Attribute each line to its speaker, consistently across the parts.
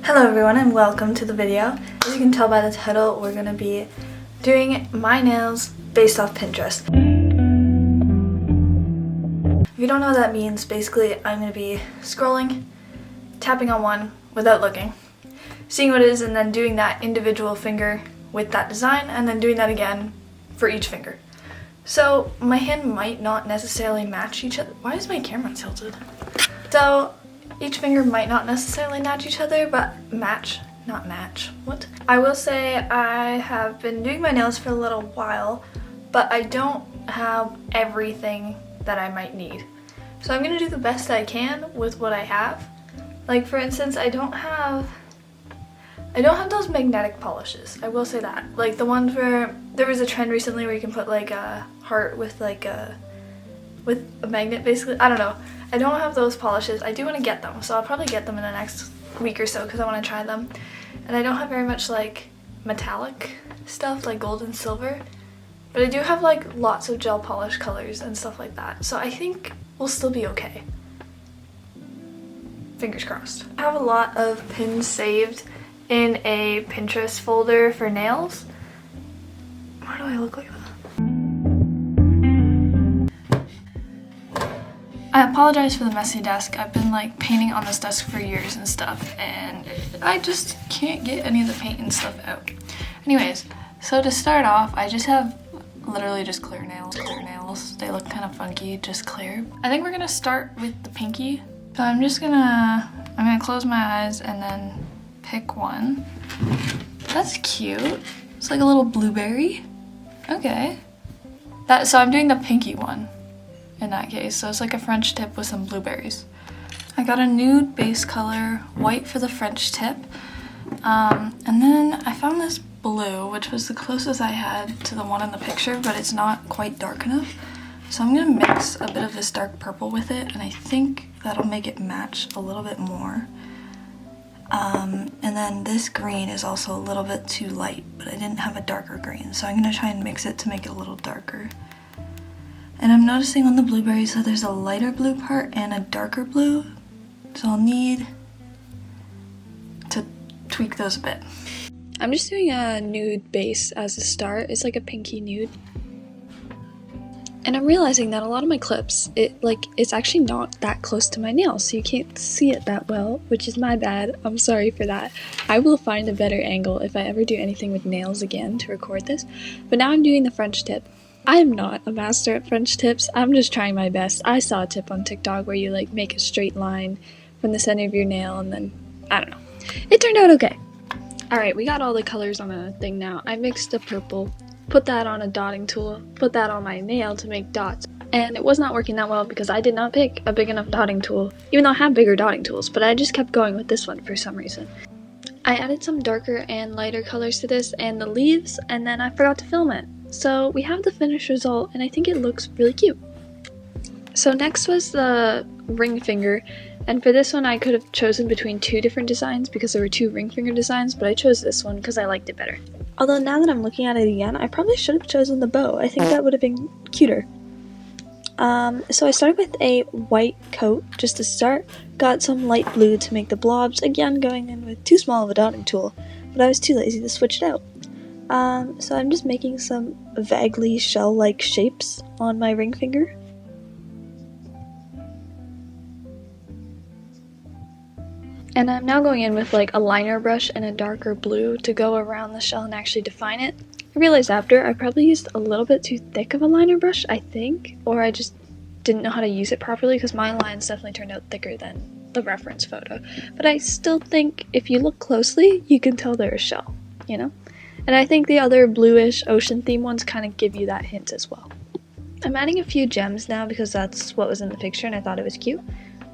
Speaker 1: Hello everyone and welcome to the video. As you can tell by the title, we're going to be doing my nails based off Pinterest. If you don't know what that means, basically I'm going to be scrolling, tapping on one without looking, seeing what it is, and then doing that individual finger with that design, and then doing that again for each finger. So my hand might not necessarily match each other. Why is my camera tilted? So each finger might not necessarily match each other, but match. What? I will say I have been doing my nails for a little while, but I don't have everything that I might need. So I'm gonna do the best I can with what I have. Like for instance, I don't have those magnetic polishes. I will say that. Like the ones where there was a trend recently where you can put like a heart with a magnet basically. I don't know. I don't have those polishes. I do want to get them, so I'll probably get them in the next week or so because I want to try them. And I don't have very much like metallic stuff like gold and silver, but I do have like lots of gel polish colors and stuff like that. So I think we'll still be okay. Fingers crossed. I have a lot of pins saved in a Pinterest folder for nails. Why do I look like that? I apologize for the messy desk. I've been like painting on this desk for years and stuff, and I just can't get any of the paint and stuff out. Anyways, so to start off, I just have literally just clear nails. They look kind of funky, just clear. I think we're gonna start with the pinky. So I'm gonna close my eyes and then pick one. That's cute. It's like a little blueberry. Okay. So I'm doing the pinky one in that case. So it's like a French tip with some blueberries. I got a nude base color, white for the French tip. And then I found this blue, which was the closest I had to the one in the picture, but it's not quite dark enough. So I'm gonna mix a bit of this dark purple with it, and I think that'll make it match a little bit more. And then this green is also a little bit too light, but I didn't have a darker green, so I'm gonna try and mix it to make it a little darker. And I'm noticing on the blueberries that there's a lighter blue part and a darker blue, so I'll need to tweak those a bit. I'm just doing a nude base as a start. It's like a pinky nude. And I'm realizing that a lot of my clips, it's actually not that close to my nails, so you can't see it that well, which is my bad. I'm sorry for that. I will find a better angle if I ever do anything with nails again to record this. But now I'm doing the French tip. I am not a master at French tips. I'm just trying my best. I saw a tip on TikTok where you like make a straight line from the center of your nail and then, I don't know. It turned out okay. Alright, we got all the colors on the thing now. I mixed the purple, put that on a dotting tool, put that on my nail to make dots. And it was not working that well because I did not pick a big enough dotting tool, even though I have bigger dotting tools, but I just kept going with this one for some reason. I added some darker and lighter colors to this and the leaves, and then I forgot to film it. So we have the finished result, and I think it looks really cute. So next was the ring finger, and for this one I could have chosen between two different designs because there were two ring finger designs, but I chose this one because I liked it better. Although now that I'm looking at it again, I probably should have chosen the bow. I think that would have been cuter. So I started with a white coat just to start, got some light blue to make the blobs, again going in with too small of a dotting tool, but I was too lazy to switch it out. So I'm just making some vaguely shell-like shapes on my ring finger. And I'm now going in with like a liner brush and a darker blue to go around the shell and actually define it. I realized after I probably used a little bit too thick of a liner brush, I think, or I just didn't know how to use it properly because my lines definitely turned out thicker than the reference photo. But I still think if you look closely, you can tell they're a shell, you know? And I think the other bluish ocean theme ones kind of give you that hint as well. I'm adding a few gems now because that's what was in the picture and I thought it was cute.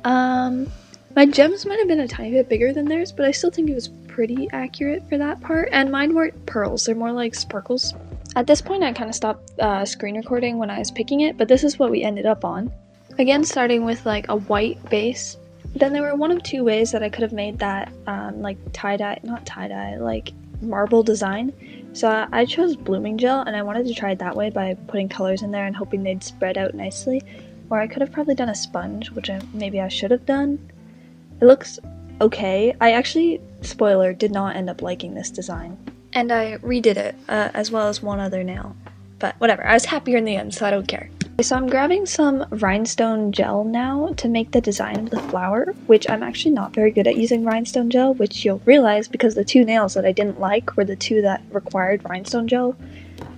Speaker 1: My gems might have been a tiny bit bigger than theirs, but I still think it was pretty accurate for that part. And mine weren't pearls, they're more like sparkles. At this point I kind of stopped screen recording when I was picking it, but this is what we ended up on. Again, starting with like a white base. Then there were one of two ways that I could have made that like like marble design. So I chose blooming gel and I wanted to try it that way by putting colors in there and hoping they'd spread out nicely. Or I could have probably done a sponge, which maybe I should have done. It looks okay. I actually spoiler, did not end up liking this design. And I redid it, as well as one other nail. But whatever, I was happier in the end, so I don't care. So I'm grabbing some rhinestone gel now to make the design of the flower, which I'm actually not very good at using rhinestone gel, which you'll realize because the two nails that I didn't like were the two that required rhinestone gel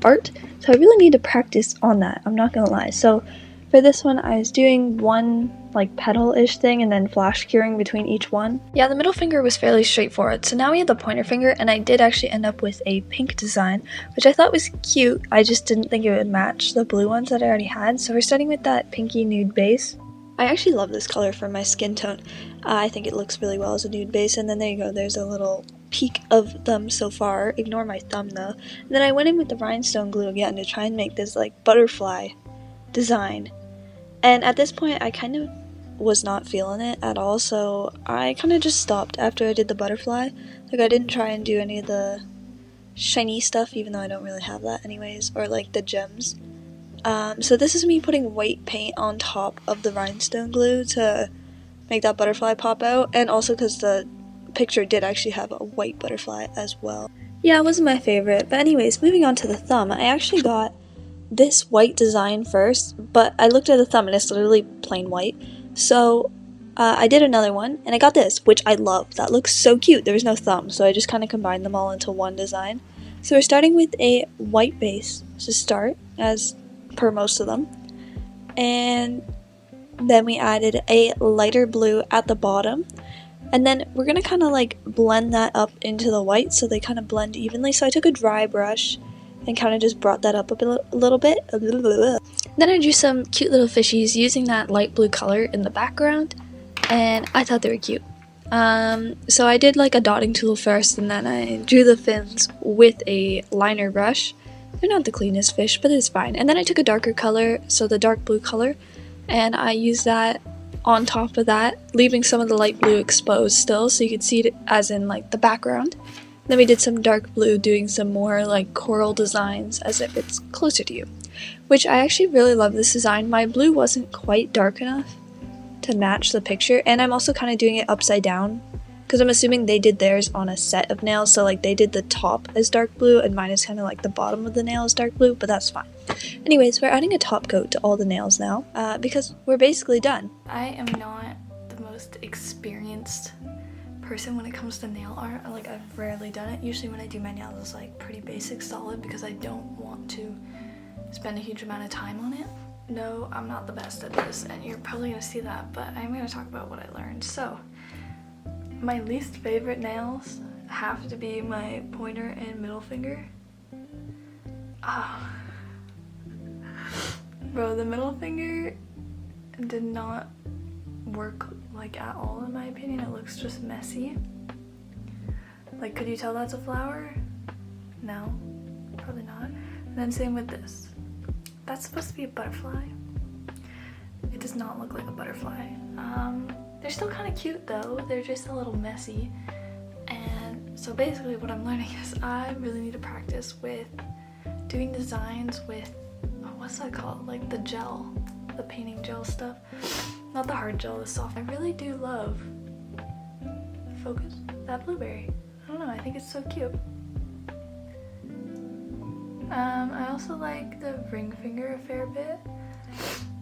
Speaker 1: art. So I really need to practice on that, I'm not gonna lie. So for this one, I was doing one like petal-ish thing and then flash curing between each one. Yeah, the middle finger was fairly straightforward. So now we have the pointer finger, and I did actually end up with a pink design, which I thought was cute. I just didn't think it would match the blue ones that I already had. So we're starting with that pinky nude base. I actually love this color for my skin tone. I think it looks really well as a nude base, and then there you go, there's a little peek of them so far. Ignore my thumb though. And then I went in with the rhinestone glue again to try and make this like butterfly design. And at this point, I kind of was not feeling it at all, so I kind of just stopped after I did the butterfly. Like, I didn't try and do any of the shiny stuff, even though I don't really have that anyways, or like the gems. So this is me putting white paint on top of the rhinestone glue to make that butterfly pop out, and also because the picture did actually have a white butterfly as well. Yeah, it wasn't my favorite, but anyways, moving on to the thumb, I actually got this white design first, but I looked at the thumb and it's literally plain white. So I did another one, and I got this, which I love. That looks so cute. There was no thumb, so I just kind of combined them all into one design. So we're starting with a white base to start, as per most of them. And then we added a lighter blue at the bottom. And then we're going to kind of like blend that up into the white so they kind of blend evenly. So I took a dry brush and kind of just brought that up a little bit. Then I drew some cute little fishies using that light blue color in the background, and I thought they were cute. So I did like a dotting tool first, and then I drew the fins with a liner brush. They're not the cleanest fish, but it's fine. And then I took a darker color, so the dark blue color, and I used that on top of that, leaving some of the light blue exposed still, so you could see it as in like the background. Then we did some dark blue, doing some more like coral designs as if it's closer to you, which I actually really love this design. My blue wasn't quite dark enough to match the picture, and I'm also kind of doing it upside down because I'm assuming they did theirs on a set of nails, so like they did the top as dark blue and mine is kind of like the bottom of the nail is dark blue, but that's fine. Anyways, we're adding a top coat to all the nails now because we're basically done. I am not the most experienced person when it comes to nail art. Like, I've rarely done it. Usually when I do my nails it's like pretty basic solid because I don't want to spend a huge amount of time on it. No, I'm not the best at this, and you're probably gonna see that, but I'm gonna talk about what I learned. So my least favorite nails have to be my pointer and middle finger. Bro, the middle finger did not work like at all in my opinion. It looks just messy. Like, could you tell that's a flower? No, probably not. And then same with this. That's supposed to be a butterfly. It does not look like a butterfly. They're still kind of cute though. They're just a little messy. And so basically what I'm learning is I really need to practice with doing designs with, what's that called? Like the gel, the painting gel stuff. Not the hard gel, the soft. I really do love, focus, that blueberry. I don't know, I think it's so cute. I also like the ring finger a fair bit.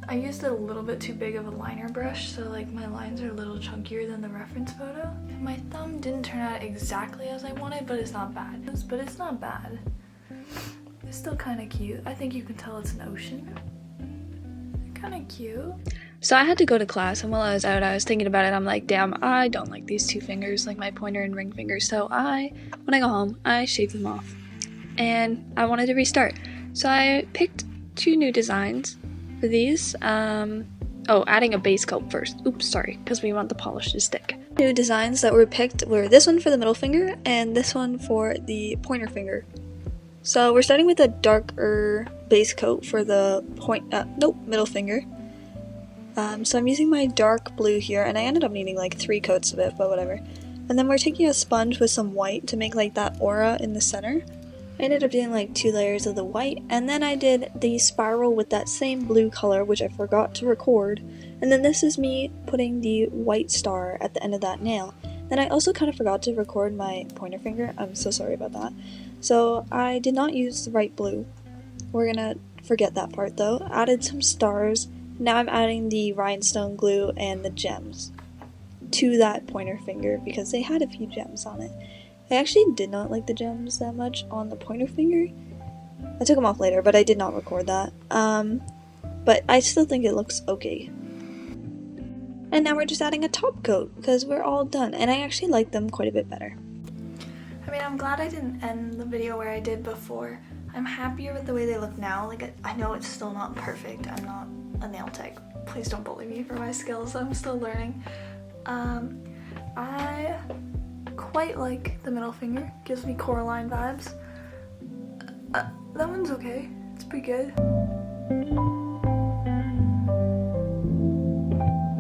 Speaker 1: I used a little bit too big of a liner brush, so like my lines are a little chunkier than the reference photo. My thumb didn't turn out exactly as I wanted, but it's not bad. But it's not bad. It's still kind of cute. I think you can tell it's an ocean. Kind of cute. So I had to go to class, and while I was out, I was thinking about it. I'm like, damn, I don't like these two fingers, like my pointer and ring finger. So when I go home, I shaved them off. And I wanted to restart. So I picked two new designs for these. Adding a base coat first. Oops, sorry, because we want the polish to stick. New designs that were picked were this one for the middle finger and this one for the pointer finger. So we're starting with a darker base coat for the middle finger. So I'm using my dark blue here, and I ended up needing like 3 coats of it, but whatever. And then we're taking a sponge with some white to make like that aura in the center. I ended up doing like 2 layers of the white, and then I did the spiral with that same blue color, which I forgot to record. And then this is me putting the white star at the end of that nail. Then I also kind of forgot to record my pointer finger. I'm so sorry about that. So I did not use the right blue. We're gonna forget that part though. Added some stars. Now I'm adding the rhinestone glue and the gems to that pointer finger because they had a few gems on it. I actually did not like the gems that much on the pointer finger. I took them off later, but I did not record that. But I still think it looks okay. And now we're just adding a top coat because we're all done, and I actually like them quite a bit better.
Speaker 2: I mean, I'm glad I didn't end the video where I did before. I'm happier with the way they look now. Like, I know it's still not perfect. I'm not a nail tech. Please don't bully me for my skills. I'm still learning. I quite like the middle finger. Gives me Coraline vibes. That one's okay. It's pretty good.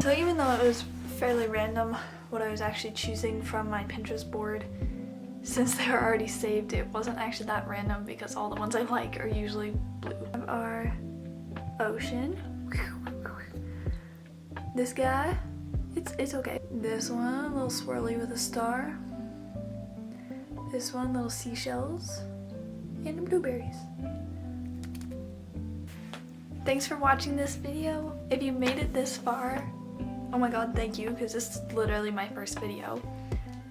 Speaker 2: So even though it was fairly random what I was actually choosing from my Pinterest board, since they were already saved, it wasn't actually that random because all the ones I like are usually blue. Our ocean. This guy, it's okay. This one, a little swirly with a star. This one, little seashells. And blueberries. Thanks for watching this video. If you made it this far, oh my god, thank you, because this is literally my first video.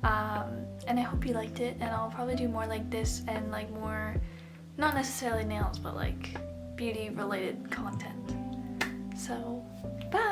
Speaker 2: And I hope you liked it, and I'll probably do more like this and like more, not necessarily nails, but like beauty related content. So, bye!